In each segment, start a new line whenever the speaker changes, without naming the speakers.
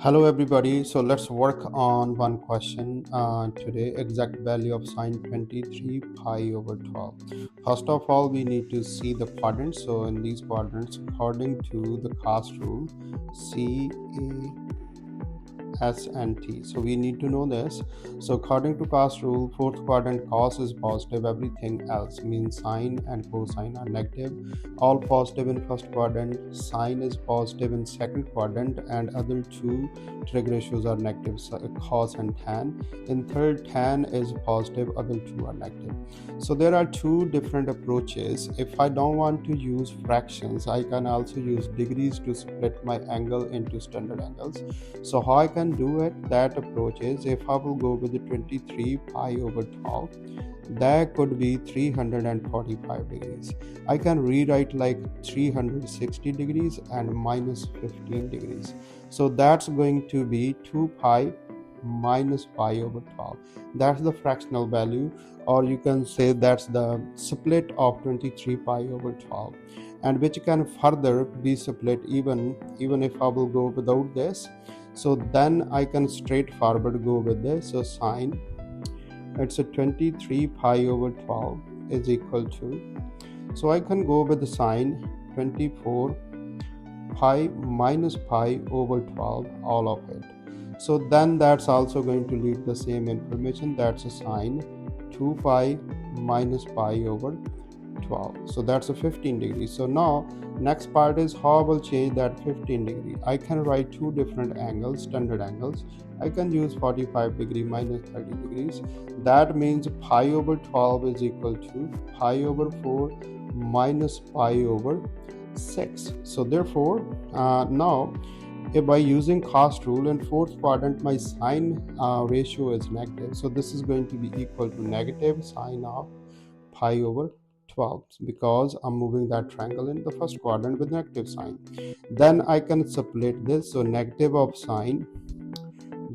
Hello everybody, so let's work on one question today. Exact value of sine 23 pi over 12. First of all, we need to see the quadrants. So in these quadrants, according to the cos rule, C, A, S and T. So we need to know this. So according to cos rule, fourth quadrant cos is positive, everything else means sine and cosine are negative. All positive in first quadrant, sine is positive in second quadrant, and other two trig ratios are negative, so cos and tan. In third, tan is positive, other two are negative. So there are two different approaches. If I don't want to use fractions, I can also use degrees to split my angle into standard angles. So how I can do it, that approach is, if I will go with the 23 pi over 12, that could be 345 degrees. I can rewrite like 360 degrees and minus 15 degrees. So that's going to be 2 pi minus pi over 12. That's the fractional value, or you can say that's the split of 23 pi over 12, and which can further be split even if I will go without this. So then I can straightforward go with this. So sine, it's a 23 pi over 12 is equal to, so I can go with the sine 24 pi minus pi over 12, all of it. So then that's also going to lead the same information, that's a sine 2 pi minus pi over 12. So that's a 15 degrees. So now next part is how I will change that 15 degree. I can write two different angles, standard angles. I can use 45 degree minus 30 degrees. That means pi over 12 is equal to pi over 4 minus pi over 6. So therefore now if by using cos rule in fourth quadrant my sine ratio is negative, so this is going to be equal to negative sine of pi over 12, because I'm moving that triangle in the first quadrant with negative sign. Then I can split this, so negative of sine,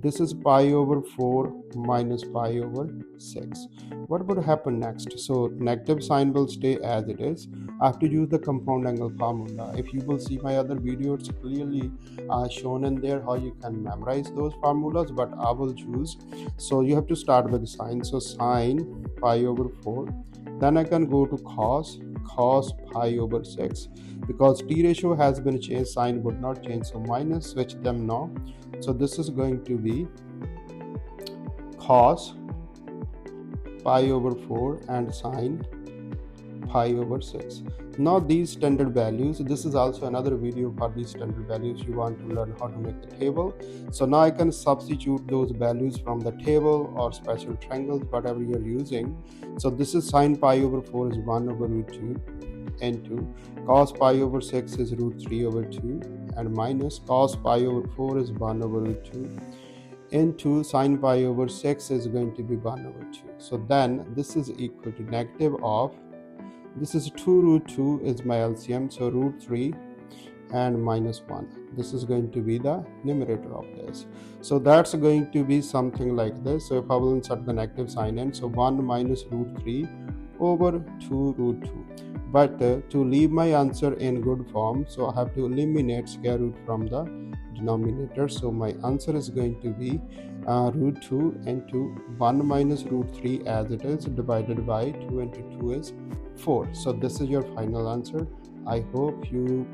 this is pi over 4 minus pi over 6. What would happen next? So negative sign will stay as it is. I have to use the compound angle formula. If you will see my other video, it's clearly shown in there how you can memorize those formulas, but I will choose. So you have to start with sine. So sine pi over 4. Then I can go to cos pi over 6, because t ratio has been changed, sine would not change, so minus, switch them now. So this is going to be cos pi over 4 and sine pi over 6. Now these standard values, this is also another video for these standard values. You want to learn how to make the table. So now I can substitute those values from the table or special triangles, whatever you're using. So this is sine pi over 4 is 1 over root 2 into cos pi over 6 is root 3 over 2, and minus cos pi over 4 is 1 over root 2 into sine pi over 6 is going to be 1 over 2. So then this is equal to negative of, this is 2 root 2 is my LCM, so root 3 and minus 1. This is going to be the numerator of this. So that's going to be something like this. So if I will insert the negative sign in, so 1 minus root 3 over 2 root 2. But to leave my answer in good form, so I have to eliminate square root from the denominator. So my answer is going to be root 2 into 1 minus root 3 as it is, divided by 2 into 2 is 4. So this is your final answer. I hope you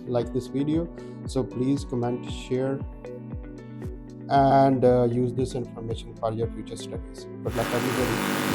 like this video. So please comment, share, and use this information for your future studies. Good luck everybody.